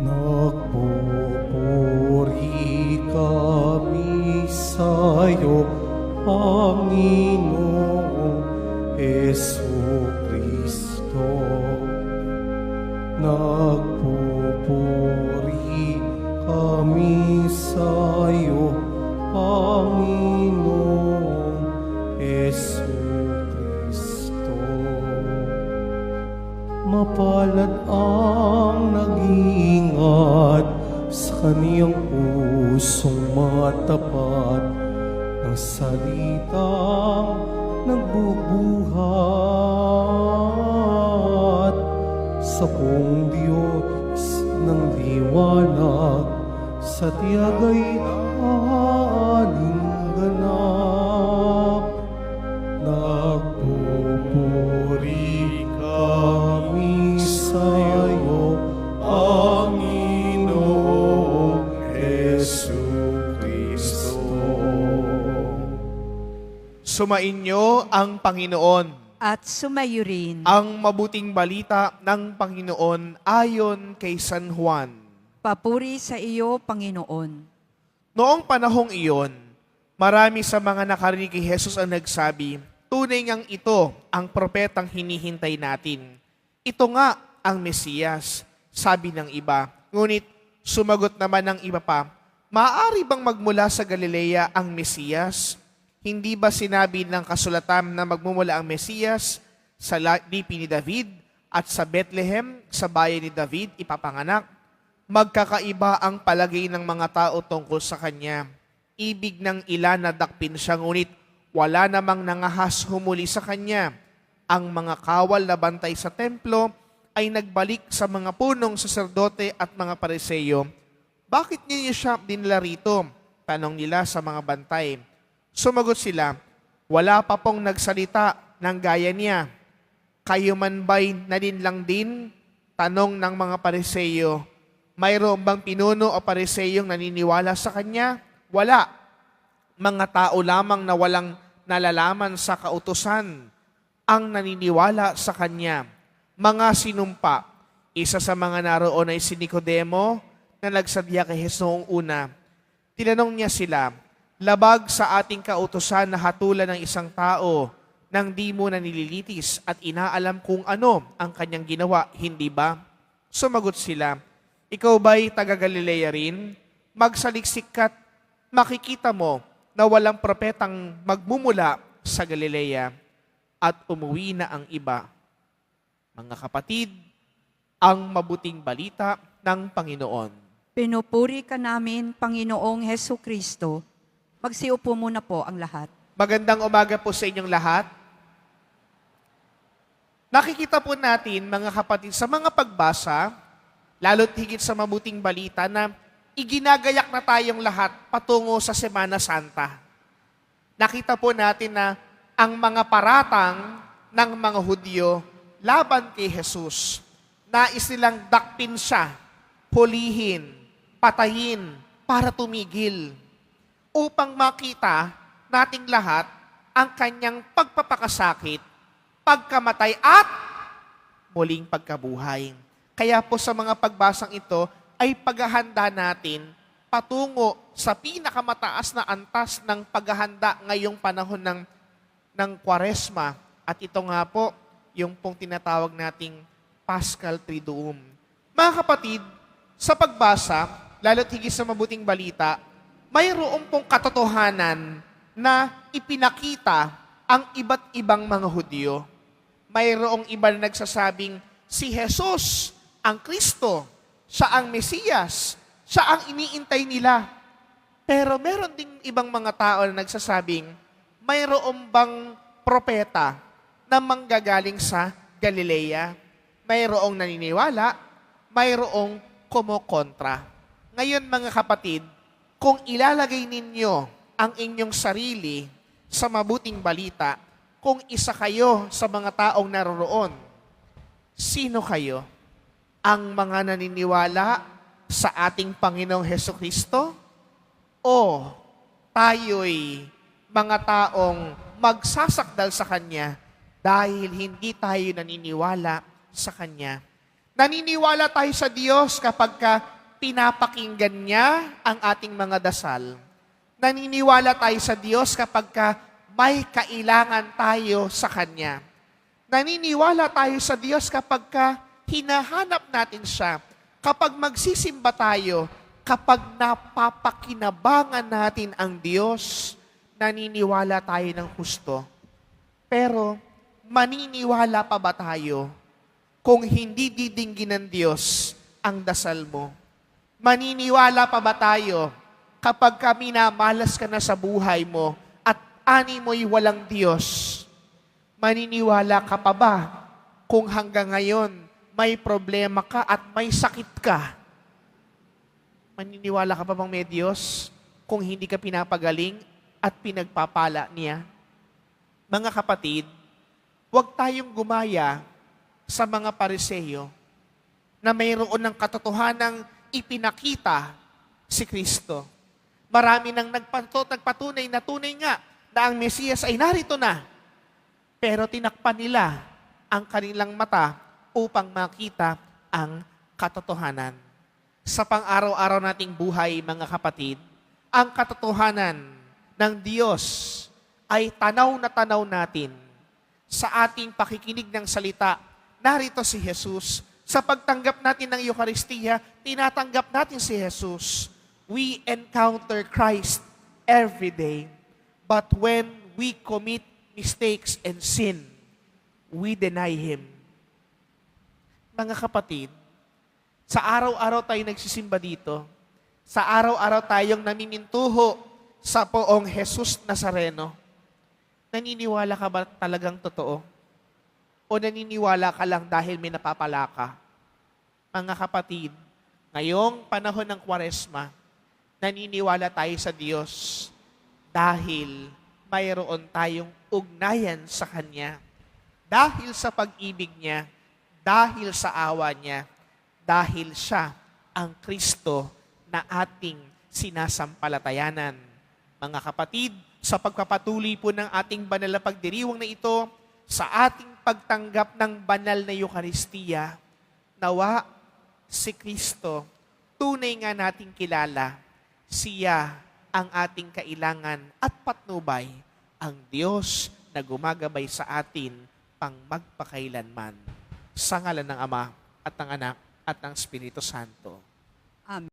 Nagpupuri kami sa'yo, Panginoong Jesucristo. Nagpupuri kami sa'yo, Panginoong Jesucristo. Mapalad ang nag-iingat sa kaniyang pusong matapat ng salitang nagbubuhat sa buong Diyos ng liwanag, sa tiyagay ganap. Nagpupuri kami sa'yo, Panginoong Jesucristo. Sumainyo ang Panginoon. At sumayo rin. Ang mabuting balita ng Panginoon ayon kay San Juan. Papuri sa iyo, Panginoon. Noong panahong iyon, marami sa mga nakarinig kay Jesus ang nagsabi, tunay ngang ito ang propetang hinihintay natin. Ito nga ang Mesiyas, sabi ng iba. Ngunit sumagot naman ng iba pa, maaari bang magmula sa Galilea ang Mesiyas? Hindi ba sinabi ng kasulatan na magmumula ang Mesiyas sa lipi ni David at sa Bethlehem, sa bayan ni David, ipapanganak? Magkakaiba ang palagay ng mga tao tungkol sa kanya. Ibig ng ilan na dakpin siya, ngunit wala namang nangahas humuli sa kanya. Ang mga kawal na bantay sa templo ay nagbalik sa mga punong saserdote at mga pariseyo. Bakit niyo siya dinala rito? Tanong nila sa mga bantay. Sumagot sila, wala pa pong nagsalita ng gaya niya. Kayo man ba'y nalinlang din? Tanong ng mga pariseyo. Mayroon bang pinuno o pariseyong naniniwala sa kanya? Wala. Mga tao lamang na walang nalalaman sa kautusan ang naniniwala sa kanya. Mga sinumpa. Isa sa mga naroon ay si Nicodemo na nagsadya kay Jesus noong una. Tinanong niya sila, labag sa ating kautusan na hatulan ng isang tao nang di mo na nililitis at inaalam kung ano ang kanyang ginawa, hindi ba? Sumagot sila, ikaw ba'y taga-Galilea rin? Magsaliksik ka't makikita mo na walang propetang magmumula sa Galilea at umuwi na ang iba. Mga kapatid, ang mabuting balita ng Panginoon. Pinupuri ka namin, Panginoong Jesucristo. Magsiupo muna po ang lahat. Magandang umaga po sa inyong lahat. Nakikita po natin, mga kapatid, sa mga pagbasa, lalo't higit sa mabuting balita na iginagayak na tayong lahat patungo sa Semana Santa. Nakita po natin na ang mga paratang ng mga Hudyo laban kay Jesus, nais nilang dakpin siya, pulihin, patayin, para tumigil, upang makita nating lahat ang kanyang pagpapakasakit, pagkamatay at muling pagkabuhay. Kaya po sa mga pagbasang ito ay paghahanda natin patungo sa pinakamataas na antas ng paghahanda ngayong panahon ng Kwaresma. At ito nga po, yung pong tinatawag nating Paschal Triduum. Mga kapatid, sa pagbasa, lalo't higit sa mabuting balita, mayroon pong katotohanan na ipinakita ang iba't ibang mga Hudyo. Mayroong iba na nagsasabing si Jesus ang Kristo, siya ang Mesiyas, siya ang iniintay nila. Pero meron ding ibang mga tao na nagsasabing mayroon bang propeta na manggagaling sa Galilea? Mayroong naniniwala, mayroong kumokontra. Ngayon mga kapatid, kung ilalagay ninyo ang inyong sarili sa mabuting balita, kung isa kayo sa mga taong naroroon, sino kayo? Ang mga naniniwala sa ating Panginoong Hesukristo? O tayo'y mga taong magsasakdal sa Kanya dahil hindi tayo naniniwala sa Kanya? Naniniwala tayo sa Diyos kapag pinapakinggan niya ang ating mga dasal. Naniniwala tayo sa Diyos kapag may kailangan tayo sa Kanya. Naniniwala tayo sa Diyos kapag hinahanap natin siya, kapag magsisimba tayo, kapag napapakinabangan natin ang Diyos, naniniwala tayo ng husto. Pero, maniniwala pa ba tayo kung hindi didinggin ng Diyos ang dasal mo? Maniniwala pa ba tayo kapag minamalas ka na sa buhay mo at ani mo'y walang Diyos? Maniniwala ka pa ba kung hanggang ngayon may problema ka at may sakit ka? Maniniwala ka pa bang may Diyos kung hindi ka pinapagaling at pinagpapala niya? Mga kapatid, huwag tayong gumaya sa mga Pariseyo na mayroon ng katotohanang ipinakita si Kristo. Marami nang nagpatunay na tunay nga na ang Mesiyas ay narito na. Pero tinakpan nila ang kanilang mata upang makita ang katotohanan. Sa pang-araw-araw nating buhay, mga kapatid, ang katotohanan ng Diyos ay tanaw na tanaw natin sa ating pakikinig ng salita. Narito si Jesus. Sa pagtanggap natin ng Eucharistia, tinatanggap natin si Jesus. We encounter Christ every day. But when we commit mistakes and sin, we deny Him. Mga kapatid, sa araw-araw tayo nagsisimba dito, sa araw-araw tayong namimintuho sa poong Jesus Nazareno, naniniwala ka ba talagang totoo? O naniniwala ka lang dahil may napapala ka? Mga kapatid, ngayong panahon ng Kwaresma, naniniwala tayo sa Diyos dahil mayroon tayong ugnayan sa Kanya. Dahil sa pag-ibig niya, dahil sa awa niya, dahil siya ang Kristo na ating sinasampalatayanan. Mga kapatid, sa pagpapatuloy po ng ating banal na pagdiriwang na ito, sa ating pagtanggap ng banal na Eucharistia, nawa si Kristo, tunay nga nating kilala, siya ang ating kailangan at patnubay, ang Diyos na gumagabay sa atin pang magpakailanman. Sa ngalan ng Ama at ng Anak at ng Espiritu Santo. Amen.